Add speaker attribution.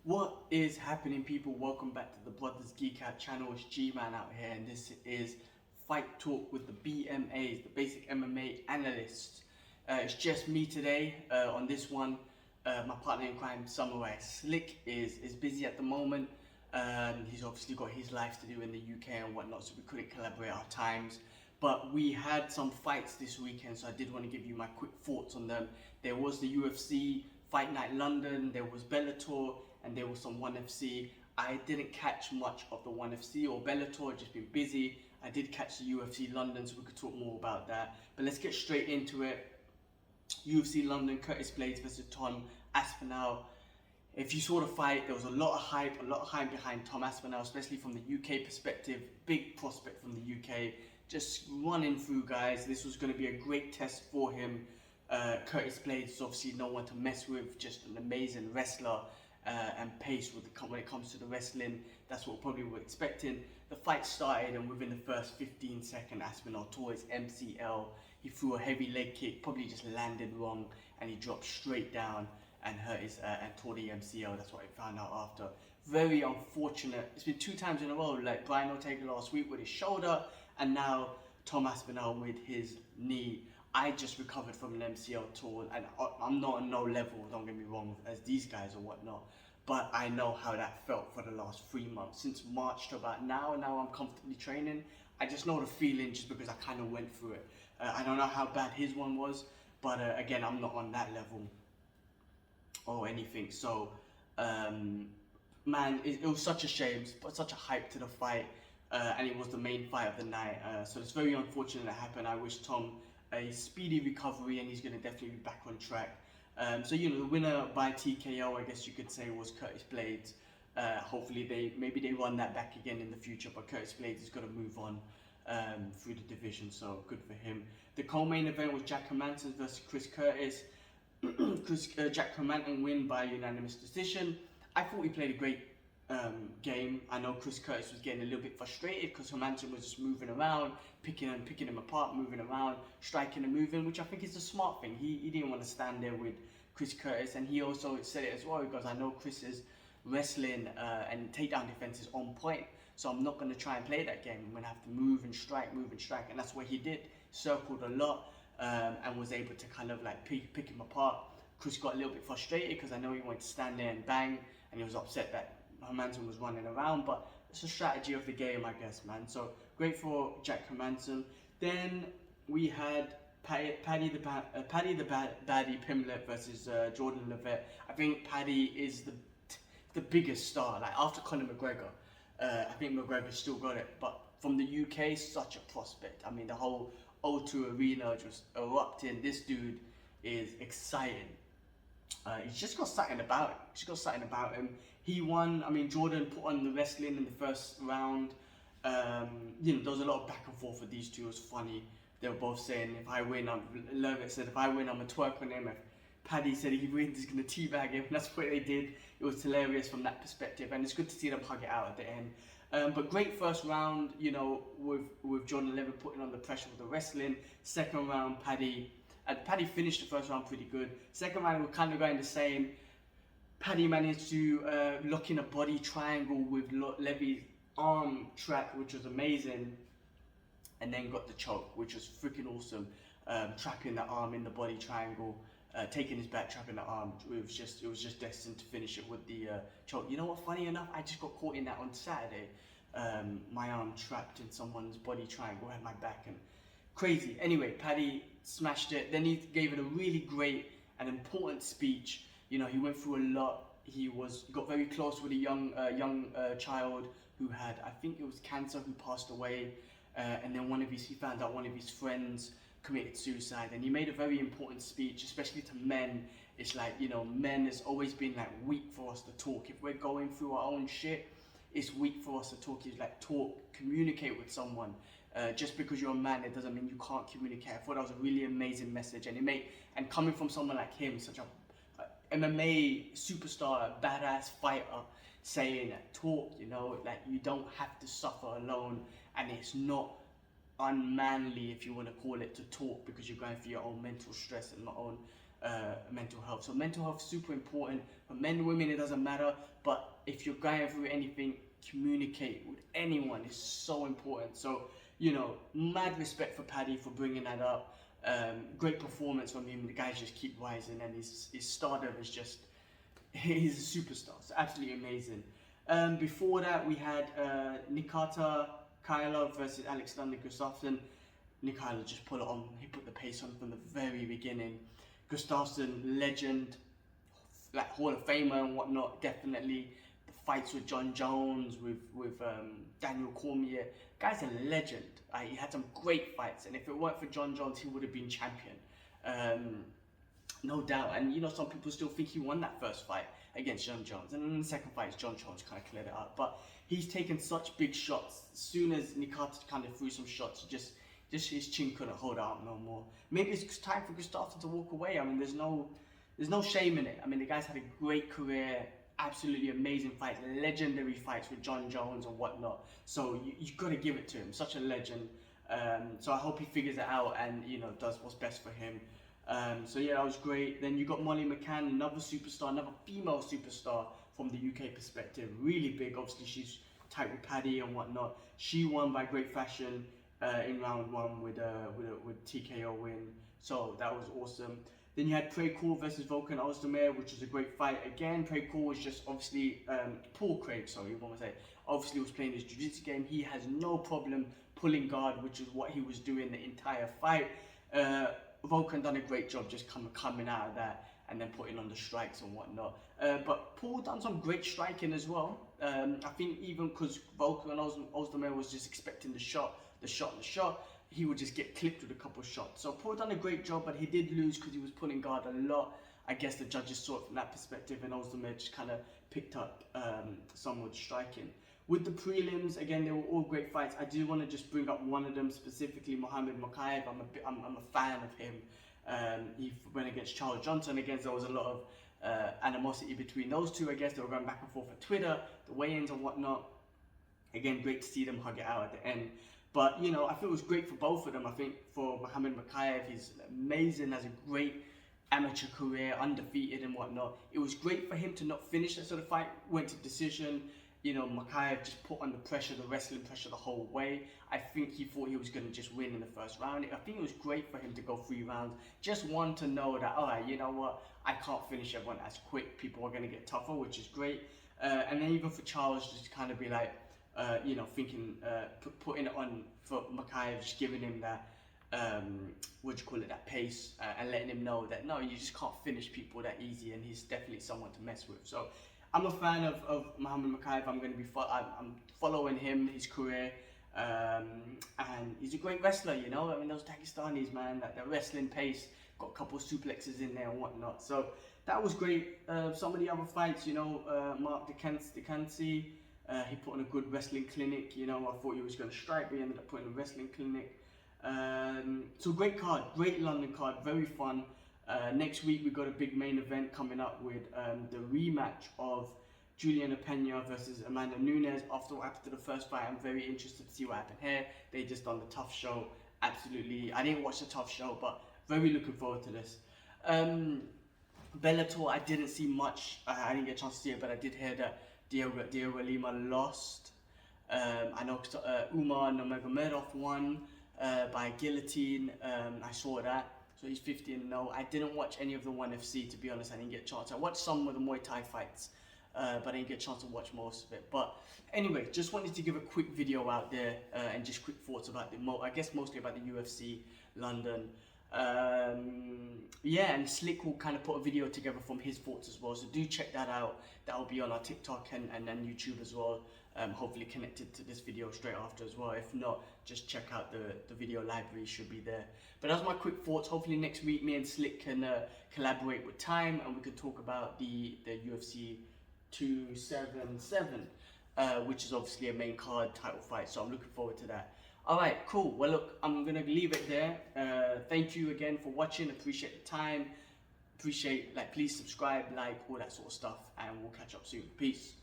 Speaker 1: What is happening, people? Welcome back to the Brothers Geek Out channel. It's G-Man out here, and this is Fight Talk with the BMAs, the Basic MMA Analysts. It's just me today on this one. My partner in crime, Samurai Slick, is busy at the moment. He's obviously got his life to do in the UK and whatnot, so we couldn't collaborate our times. But we had some fights this weekend, so I did want to give you my quick thoughts on them. There was the UFC Fight Night London, there was Bellator, and there was some 1FC. I didn't catch much of the 1FC or Bellator, just been busy. I did catch the UFC London, so we could talk more about that. But let's get straight into it. UFC London, Curtis Blaydes versus Tom Aspinall. If you saw the fight, there was a lot of hype behind Tom Aspinall, especially from the UK perspective. Big prospect from the UK. Just running through, guys. This was going to be a great test for him. Curtis Blaydes is obviously no one to mess with, just an amazing wrestler and pace when it comes to the wrestling. That's what probably we were expecting. The fight started, and within the first 15 seconds, Aspinall tore his MCL. He threw a heavy leg kick, probably just landed wrong, and he dropped straight down and hurt his and tore the MCL. That's what I found out after. Very unfortunate. It's been 2 times in a row, like Brian Ortega last week with his shoulder, and now Tom Aspinall with his knee. I just recovered from an MCL tour, and I'm not on no level, don't get me wrong, as these guys or whatnot, but I know how that felt for the last 3 months, since March to about now. Now I'm comfortably training. I just know the feeling just because I kind of went through it. I don't know how bad his one was, but again, I'm not on that level or anything. So, man, it was such a shame, but such a hype to the fight, and it was the main fight of the night. So it's very unfortunate that happened. I wish Tom a speedy recovery, and he's going to definitely be back on track. So the winner by TKO, I guess you could say, was Curtis Blaydes. Hopefully maybe they run that back again in the future, but Curtis Blaydes is going to move on through the division, so good for him. The co-main event was Jack Hermansson versus Chris Curtis. Jack Hermansson win by unanimous decision. I thought he played a great game. I know Chris Curtis was getting a little bit frustrated because Hermansson was just moving around, picking him apart, moving around, striking and moving, which I think is the smart thing. He didn't want to stand there with Chris Curtis, and he also said it as well, because I know Chris's wrestling and takedown defense is on point, so I'm not going to try and play that game. I'm going to have to move and strike, and that's what he did. Circled a lot and was able to kind of like pick him apart. Chris got a little bit frustrated because I know he wanted to stand there and bang, and he was upset that Hermansson was running around, but it's a strategy of the game, I guess, man. So great for Jack Hermansson. Then we had Paddy the Baddie Pimlet versus Jordan Levitt. I think Paddy is the biggest star, like after Conor McGregor. I think McGregor still got it, but from the UK, such a prospect. I mean, the whole O2 arena just erupting. This dude is exciting. He's just got something about him. He won. I mean, Jordan put on the wrestling in the first round. There was a lot of back and forth with these two. It was funny. They were both saying, if I win, Levitt said, if I win, I'm going to twerk on him. If Paddy said he wins, he's going to teabag him. That's what they did. It was hilarious from that perspective, and it's good to see them hug it out at the end. But great first round, with Jordan Levitt putting on the pressure with the wrestling. Second round, Paddy finished the first round pretty good. Second round, we were kind of going the same. Paddy managed to lock in a body triangle with Levy's arm trap, which was amazing, and then got the choke, which was freaking awesome. Trapping the arm in the body triangle, taking his back, trapping the arm. It was just destined to finish it with the choke. You know what? Funny enough, I just got caught in that on Saturday. My arm trapped in someone's body triangle, had my back, and crazy. Anyway, Paddy smashed it. Then he gave it a really great and important speech. He went through a lot. He got very close with a young child who had, I think it was cancer, who passed away. And then he found out one of his friends committed suicide. And he made a very important speech, especially to men. It's like, men has always been like weak for us to talk. If we're going through our own shit, it's weak for us to talk. It's like communicate with someone. Just because you're a man, it doesn't mean you can't communicate. I thought that was a really amazing message, and coming from someone like him, such a MMA superstar, a badass fighter, saying talk, like you don't have to suffer alone, and it's not unmanly, if you want to call it, to talk because you're going through your own mental stress and your own mental health. So mental health is super important for men and women. It doesn't matter. But if you're going through anything, communicate with anyone. It's so important. So mad respect for Paddy for bringing that up. Great performance from him. The guys just keep rising, and his stardom is just, he's a superstar. It's absolutely amazing. Before that, we had Nikita Kyla versus Alexander Gustafsson. Nikita just put it on. He put the pace on from the very beginning. Gustafsson, legend, like Hall of Famer and whatnot. Definitely the fights with John Jones, with Daniel Cormier. Guy's a legend. He had some great fights, and if it weren't for John Jones, he would have been champion. No doubt. And some people still think he won that first fight against John Jones, and then the second fight, John Jones kind of cleared it up. But he's taken such big shots. As soon as Nikita kind of threw some shots, just his chin couldn't hold it out no more. Maybe it's time for Gustafsson to walk away. I mean, there's no shame in it. I mean, the guy's had a great career, absolutely amazing fights, legendary fights with John Jones and whatnot. So you got to give it to him. Such a legend. So I hope he figures it out and does what's best for him. So yeah, that was great. Then you got Molly McCann, another superstar, another female superstar from the UK perspective. Really big. Obviously, she's tight with Paddy and whatnot. She won by great fashion in round 1 with TKO win. So that was awesome. Then you had Precore versus Vulcan, which was a great fight. Again, Precore was just obviously Paul Craig. Sorry, what was I say? Obviously, was playing his jiu-jitsu game. He has no problem pulling guard, which is what he was doing the entire fight. Vulcan done a great job just coming out of that and then putting on the strikes and whatnot. But Paul done some great striking as well. I think even because Vulcan Ozdemir was just expecting the shot, he would just get clipped with a couple of shots. So Paul done a great job, but he did lose because he was pulling guard a lot. I guess the judges saw it from that perspective, and Ozdemir just kind of picked up some with striking. With the prelims, again, they were all great fights. I do want to just bring up one of them specifically, Mohammed Makaya. I'm a fan of him. He went against Charles Johnson. Again, there was a lot of animosity between those two. I guess they were going back and forth on Twitter, the weigh-ins and whatnot. Again, great to see them hug it out at the end. But I think it was great for both of them. I think for Mohammed Makaya, he's amazing, has a great amateur career, undefeated and whatnot. It was great for him to not finish that sort of fight, went to decision. Makaya just put on the pressure, the wrestling pressure the whole way. I think he thought he was going to just win in the first round. I think it was great for him to go 3 rounds. Just one to know that, alright, you know what, I can't finish everyone as quick. People are going to get tougher, which is great. And then even for Charles, just kind of be like, thinking, putting it on for Makaya, just giving him that, that pace, and letting him know that, no, you just can't finish people that easy, and he's definitely someone to mess with. So I'm a fan of Mohammed Makaya. I'm going to be I'm following him, his career, and he's a great wrestler. I mean, those Daghestanis, man, that wrestling pace, got a couple of suplexes in there and whatnot. So that was great. Some of the other fights, Mark DeCancy, he put on a good wrestling clinic. I thought he was going to strike, but he ended up putting a wrestling clinic. So great card, great London card, very fun. Next week we got a big main event coming up with the rematch of Juliana Pena versus Amanda Nunes. After what happened to the first fight, I'm very interested to see what happened here. They just done the tough show. Absolutely, I didn't watch the tough show, but very looking forward to this. Bellator, I didn't see much. I didn't get a chance to see it, but I did hear that Diego Lima lost. I know Umar Nurmagomedov won by guillotine. I saw that. So he's 50-0. I didn't watch any of the ONE FC, to be honest. I didn't get a chance. I watched some of the Muay Thai fights, but I didn't get a chance to watch most of it. But anyway, just wanted to give a quick video out there and just quick thoughts about I guess mostly about the UFC London. Yeah, and Slick will kind of put a video together from his thoughts as well. So do check that out. That will be on our TikTok and then YouTube as well. Hopefully connected to this video straight after as well. If not, just check out the video library, should be there. But that's my quick thoughts. Hopefully next week me and Slick can collaborate with time and we can talk about the UFC 277, which is obviously a main card title fight. So I'm looking forward to that. Alright, cool. Well look, I'm gonna leave it there. Thank you again for watching. Appreciate the time. Please subscribe, like, all that sort of stuff, and we'll catch up soon. Peace.